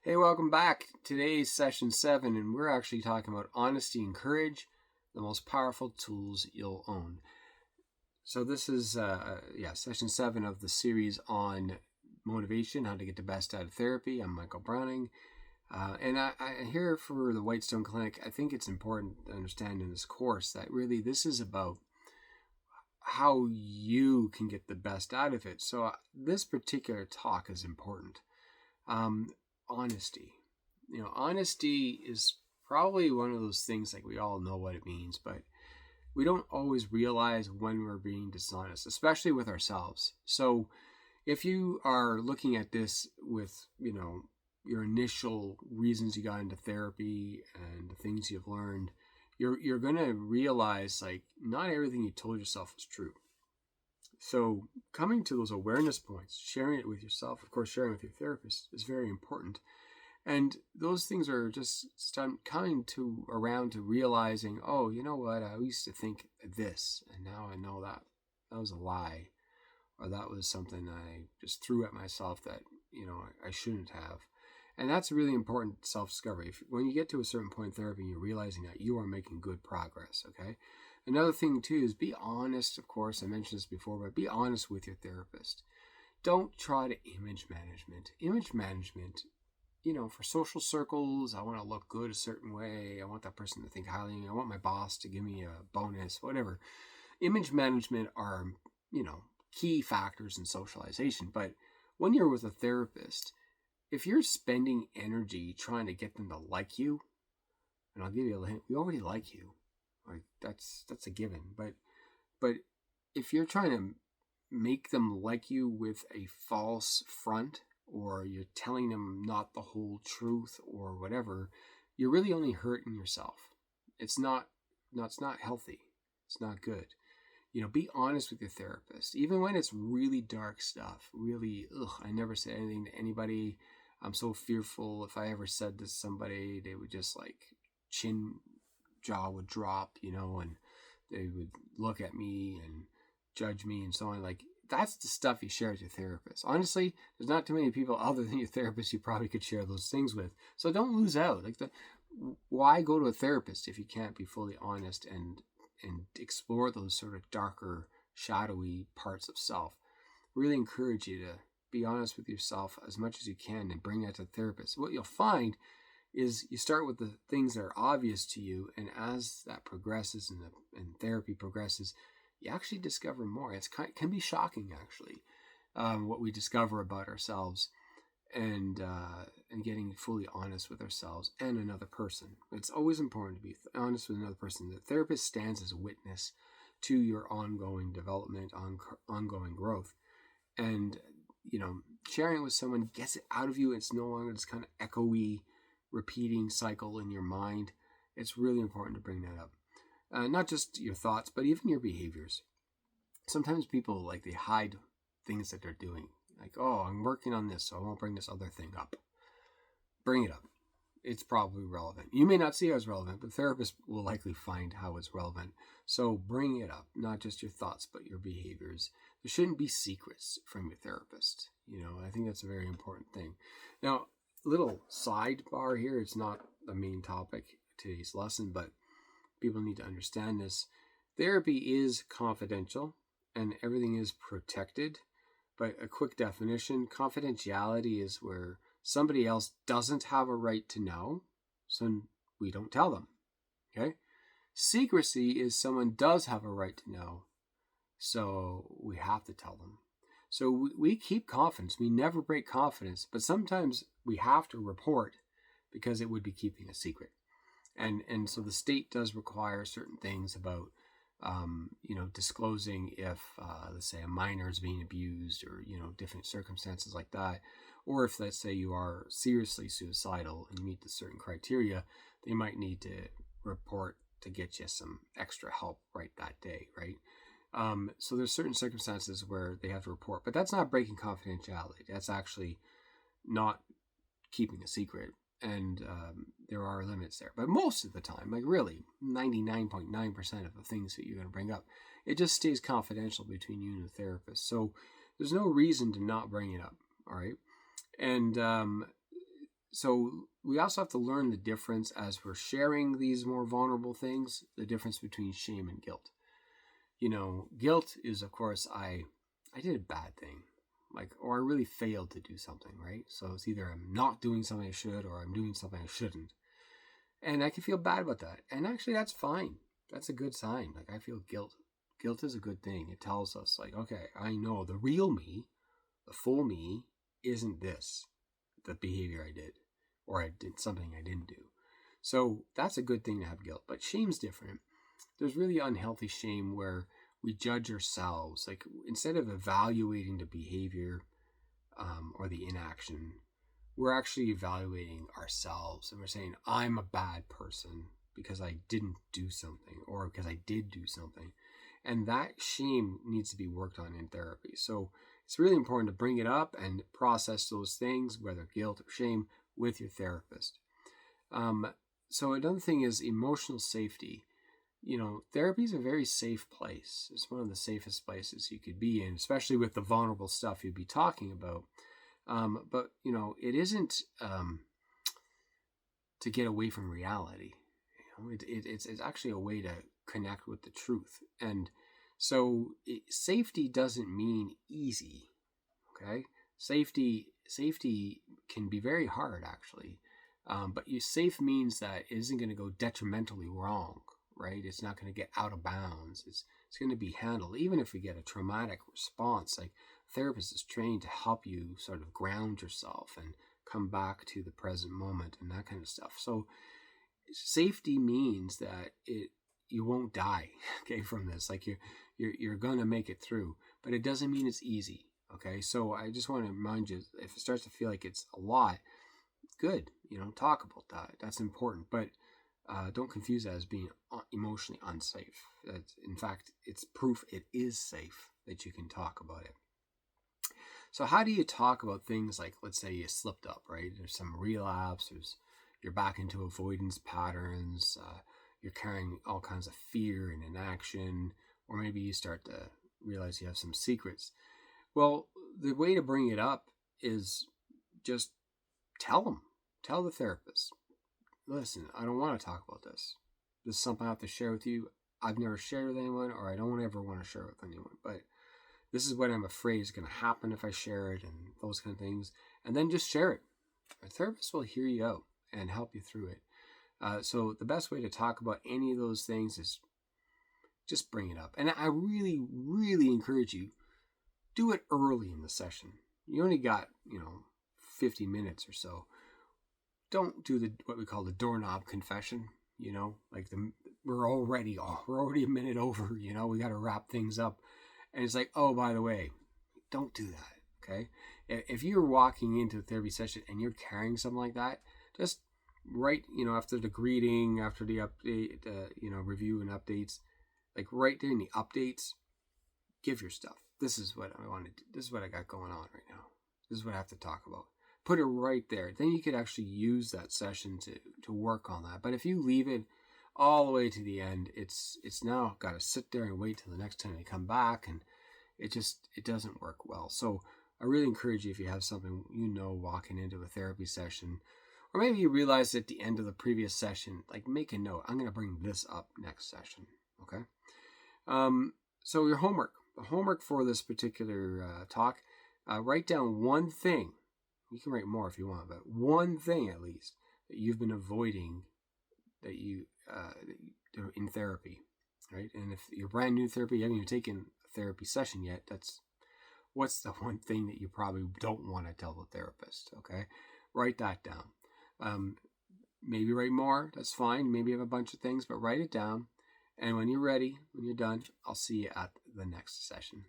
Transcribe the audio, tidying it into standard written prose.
Hey, welcome back. Today's session 7, and we're actually talking about honesty and courage, the most powerful tools you'll own. So this is, session 7 of the series on motivation, how to get the best out of therapy. I'm Michael Browning. And I here for the Whitestone Clinic, I think it's important to understand in this course that really this is about how you can get the best out of it. So this particular talk is important. Honesty. Honesty is probably one of those things, like, we all know what it means, but we don't always realize when we're being dishonest, especially with ourselves. So if you are looking at this with, your initial reasons you got into therapy and the things you've learned, you're going to realize, like, not everything you told yourself was true. So coming to those awareness points, sharing it with yourself, of course, sharing with your therapist is very important. And those things are just coming around to realizing, oh, you know what? I used to think this, and now I know that was a lie, or that was something I just threw at myself that, I shouldn't have. And that's really important self-discovery. When you get to a certain point in therapy, you're realizing that you are making good progress, okay? Another thing, too, is be honest. Of course, I mentioned this before, but be honest with your therapist. Don't try to image management. Image management, for social circles, I want to look good a certain way. I want that person to think highly of me. I want my boss to give me a bonus, whatever. Image management are, key factors in socialization. But when you're with a therapist, if you're spending energy trying to get them to like you, and I'll give you a hint, we already like you. Like, that's a given. But if you're trying to make them like you with a false front, or you're telling them not the whole truth or whatever, you're really only hurting yourself. It's not healthy. It's not good. Be honest with your therapist, even when it's really dark stuff. Really, I never say anything to anybody. I'm so fearful if I ever said to somebody, they would just, like, jaw would drop, and they would look at me and judge me and so on. Like, that's the stuff you share with your therapist. Honestly, there's not too many people other than your therapist you probably could share those things with. So don't lose out. Why go to a therapist if you can't be fully honest and explore those sort of darker, shadowy parts of self? Really encourage you to be honest with yourself as much as you can and bring that to the therapist. What you'll find is you start with the things that are obvious to you, and as that progresses and therapy progresses, you actually discover more. It can be shocking, actually, what we discover about ourselves, and getting fully honest with ourselves and another person. It's always important to be honest with another person. The therapist stands as a witness to your ongoing development, ongoing growth, and sharing it with someone gets it out of you. It's no longer this kind of echoey, repeating cycle in your mind. It's really important to bring that up. Not just your thoughts, but even your behaviors. Sometimes people, they hide things that they're doing. Like, oh, I'm working on this, so I won't bring this other thing up. Bring it up. It's probably relevant. You may not see it as relevant, but therapists will likely find how it's relevant. So bring it up, not just your thoughts, but your behaviors. There shouldn't be secrets from your therapist. I think that's a very important thing. Now, little sidebar here. It's not the main topic of today's lesson, but people need to understand this. Therapy is confidential and everything is protected. But a quick definition: confidentiality is where somebody else doesn't have a right to know, so we don't tell them. Okay? Secrecy is someone does have a right to know, so we have to tell them. So we keep confidence. We never break confidence, but sometimes we have to report because it would be keeping a secret. And so the state does require certain things about, disclosing if, let's say, a minor is being abused, or, different circumstances like that. Or if, let's say, you are seriously suicidal and meet the certain criteria, they might need to report to get you some extra help right that day, right? So there's certain circumstances where they have to report, but that's not breaking confidentiality. That's actually not keeping a secret. And there are limits there. But most of the time, really 99.9% of the things that you're going to bring up, it just stays confidential between you and the therapist. So there's no reason to not bring it up, all right? And So we also have to learn the difference as we're sharing these more vulnerable things, the difference between shame and guilt. Guilt is, of course, I did a bad thing, or I really failed to do something, right? So it's either I'm not doing something I should or I'm doing something I shouldn't. And I can feel bad about that. And actually, that's fine. That's a good sign. I feel guilt. Guilt is a good thing. It tells us, okay, I know the real me, the full me, isn't this, the behavior I did, or I did something I didn't do. So that's a good thing to have guilt. But shame's different. There's really unhealthy shame where we judge ourselves. Instead of evaluating the behavior or the inaction, we're actually evaluating ourselves, and we're saying, I'm a bad person because I didn't do something, or because I did do something. And that shame needs to be worked on in therapy. So it's really important to bring it up and process those things, whether guilt or shame, with your therapist. So another thing is emotional safety. Therapy is a very safe place. It's one of the safest places you could be in, especially with the vulnerable stuff you'd be talking about. But it isn't to get away from reality. It's actually a way to connect with the truth. And so safety doesn't mean easy. Okay, safety can be very hard, actually. But safe means that it isn't going to go detrimentally wrong, right? It's not going to get out of bounds. It's going to be handled. Even if we get a traumatic response, therapist is trained to help you sort of ground yourself and come back to the present moment and that kind of stuff. So safety means that you won't die, okay, from this. You're going to make it through, but it doesn't mean it's easy. Okay, so I just want to remind you, if it starts to feel like it's a lot, good, talk about that. That's important, but don't confuse that as being emotionally unsafe. In fact, it's proof it is safe that you can talk about it. So how do you talk about things like, let's say you slipped up, right? There's some relapse, you're back into avoidance patterns, you're carrying all kinds of fear and inaction, or maybe you start to realize you have some secrets. Well, the way to bring it up is just tell the therapist, listen, I don't want to talk about this. This is something I have to share with you. I've never shared with anyone, or I don't ever want to share with anyone, but this is what I'm afraid is going to happen if I share it, and those kind of things. And then just share it. A therapist will hear you out and help you through it. So the best way to talk about any of those things is just bring it up. And I really, really encourage you, do it early in the session. You only got, 50 minutes or so. Don't do what we call the doorknob confession. We're already a minute over. We got to wrap things up, and it's oh, by the way, don't do that. Okay, if you're walking into a therapy session and you're carrying something like that, just right, after the greeting, after the update, review and updates, right during the updates, give your stuff. This is what I wanted. This is what I got going on right now. This is what I have to talk about. Put it right there. Then you could actually use that session to work on that. But if you leave it all the way to the end, it's now got to sit there and wait till the next time they come back, and it doesn't work well. So I really encourage you, if you have something walking into a therapy session, or maybe you realize at the end of the previous session, make a note. I'm going to bring this up next session. Okay. So your homework. The homework for this particular talk, write down one thing. You can write more if you want, but one thing at least that you've been avoiding that you in therapy, right? And if you're brand new therapy, you haven't even taken a therapy session yet, what's the one thing that you probably don't want to tell the therapist, okay? Write that down. Maybe write more, that's fine. Maybe you have a bunch of things, but write it down. And when you're ready, when you're done, I'll see you at the next session.